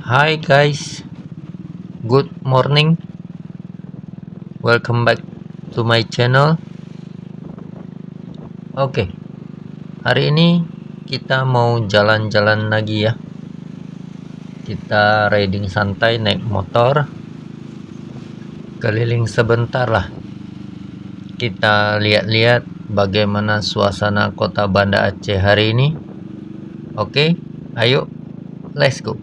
Hi guys, good morning. Welcome back to my channel. Oke, hari ini kita mau jalan-jalan lagi ya. Kita riding santai naik motor, keliling sebentar lah. Kita lihat-lihat bagaimana suasana kota Banda Aceh hari ini. Oke, ayo, let's go.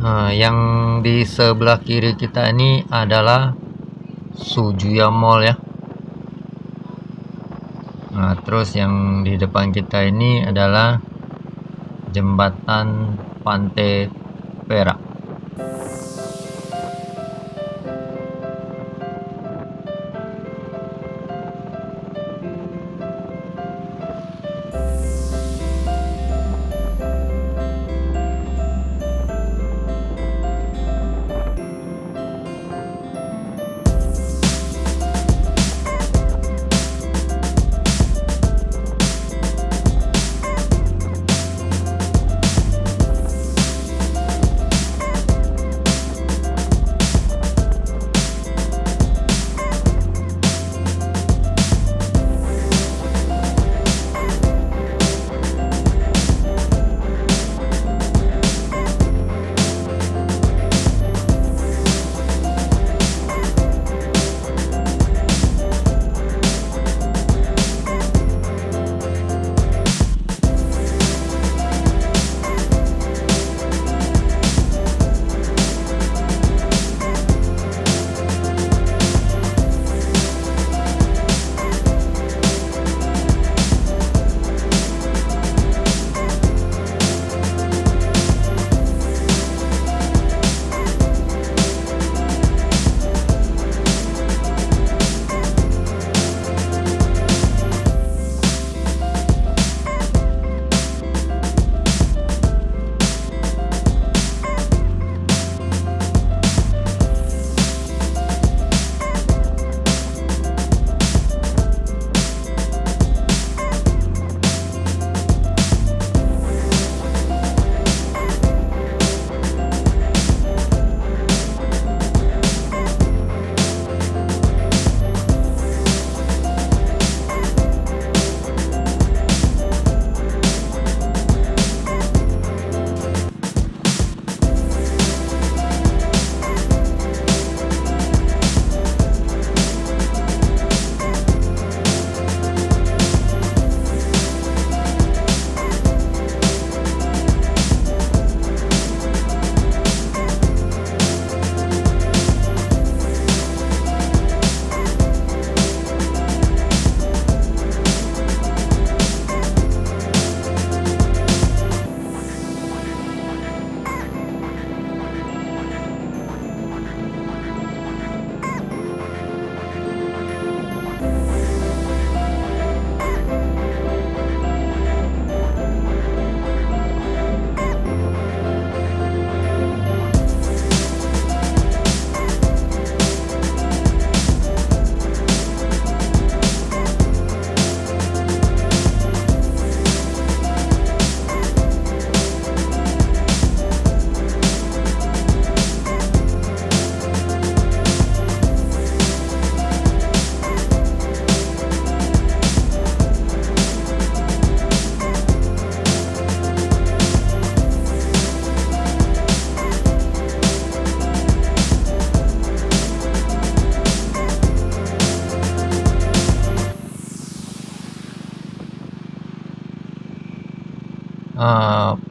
Nah, yang di sebelah kiri kita ini adalah Sujuya Mall ya. Nah, terus yang di depan kita ini adalah jembatan Pantai Perak.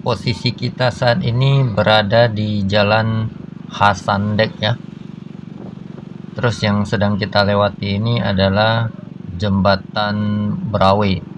posisi kita saat ini berada di Jalan Hasandek ya. Terus yang sedang kita lewati ini adalah Jembatan Berawe.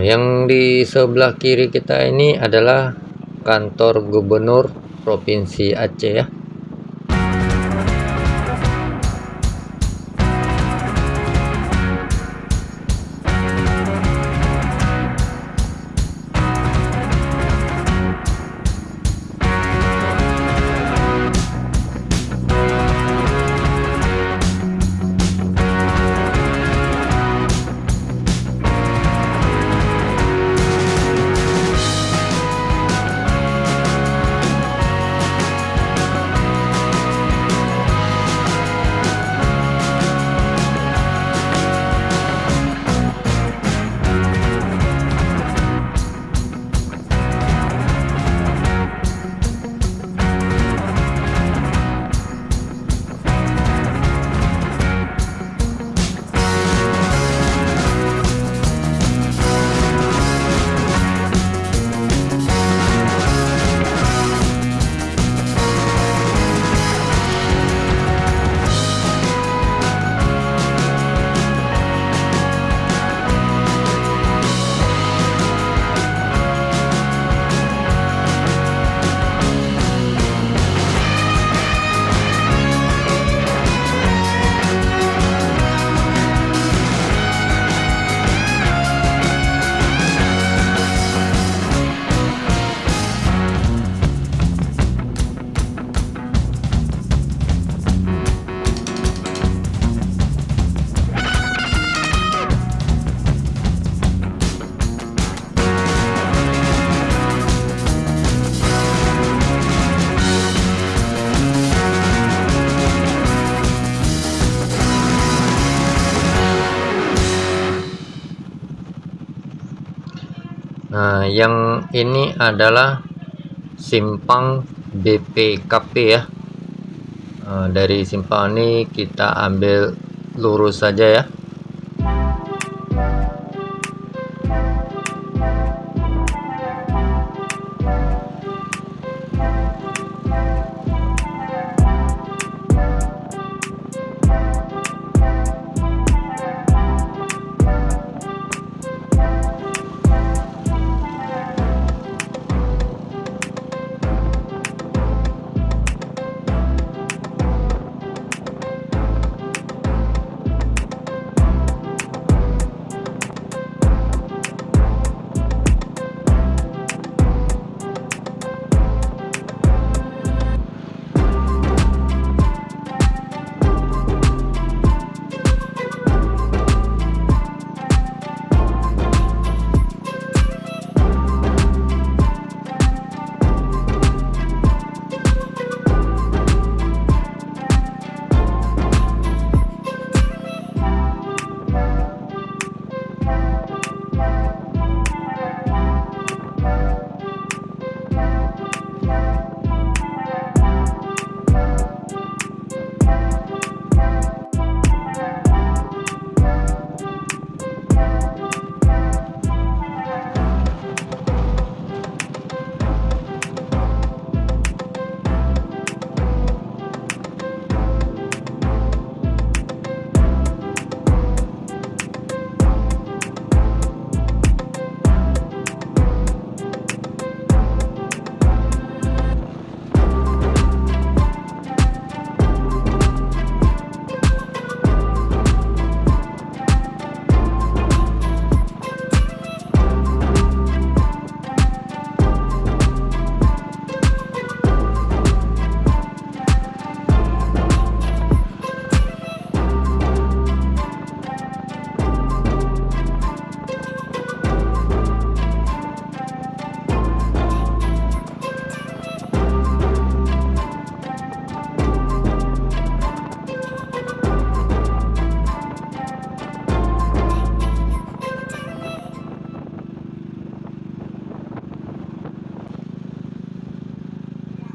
Yang di sebelah kiri kita ini adalah kantor gubernur Provinsi Aceh ya. Nah, yang ini adalah simpang BPKP ya. Dari simpang ini kita ambil lurus saja ya.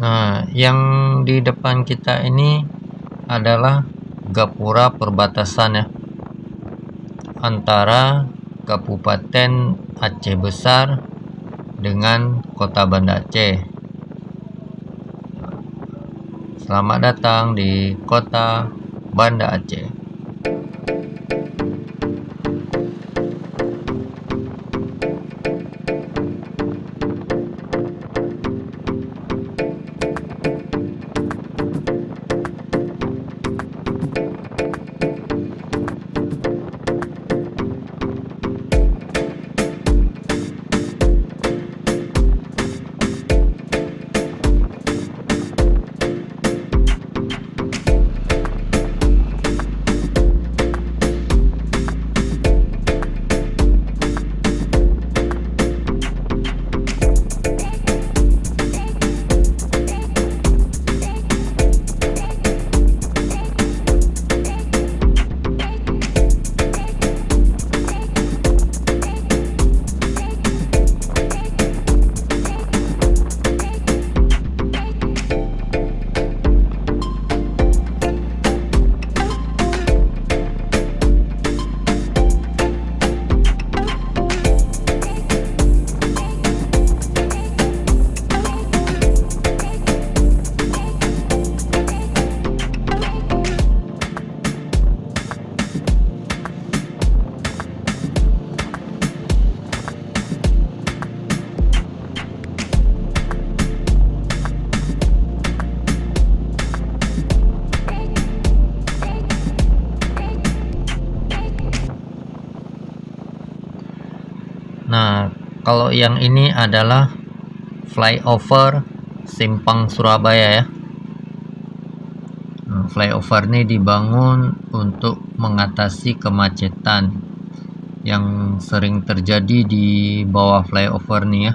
Nah, yang di depan kita ini adalah gapura perbatasan ya, antara Kabupaten Aceh Besar dengan Kota Banda Aceh. Selamat datang di Kota Banda Aceh. Nah, kalau yang ini adalah flyover Simpang Surabaya ya. Flyover ini dibangun untuk mengatasi kemacetan yang sering terjadi di bawah flyover nih ya.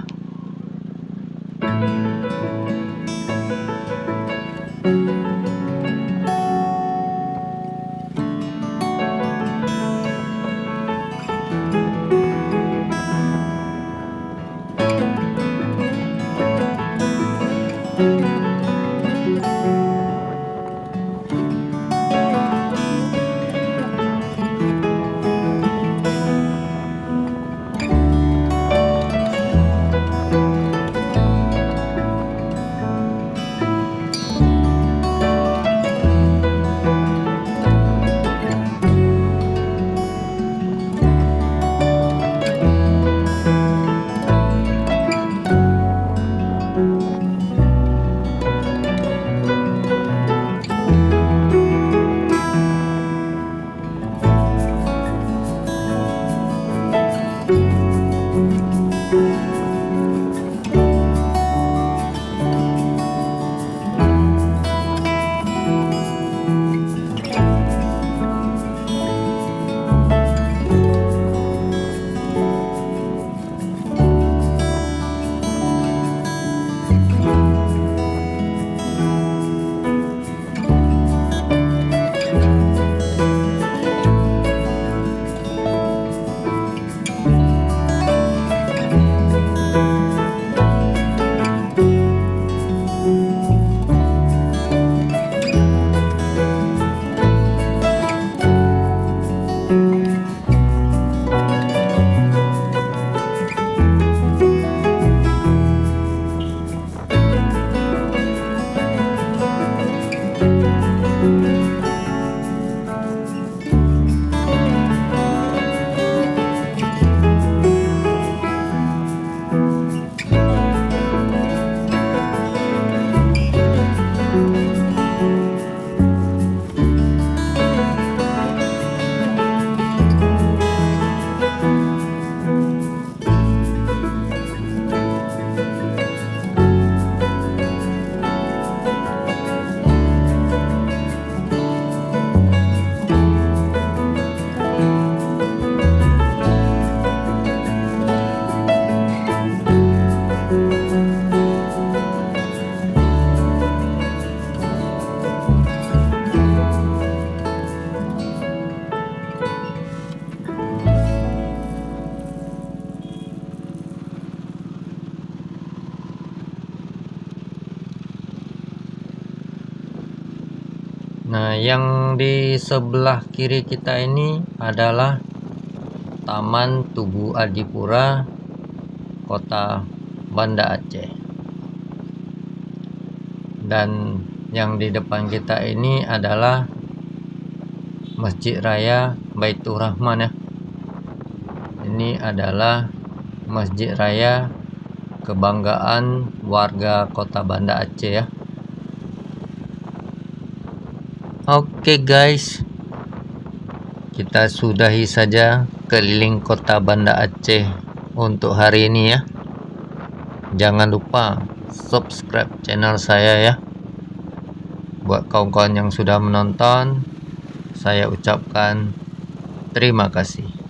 yang di sebelah kiri kita ini adalah Taman Tugu Adipura, Kota Banda Aceh. Dan yang di depan kita ini adalah Masjid Raya Baitur Rahman ya. Ini adalah Masjid Raya kebanggaan warga Kota Banda Aceh ya. Oke guys, kita sudahi saja keliling Kota Banda Aceh untuk hari ini ya. Jangan lupa subscribe channel saya ya. Buat kawan-kawan yang sudah menonton, saya ucapkan terima kasih.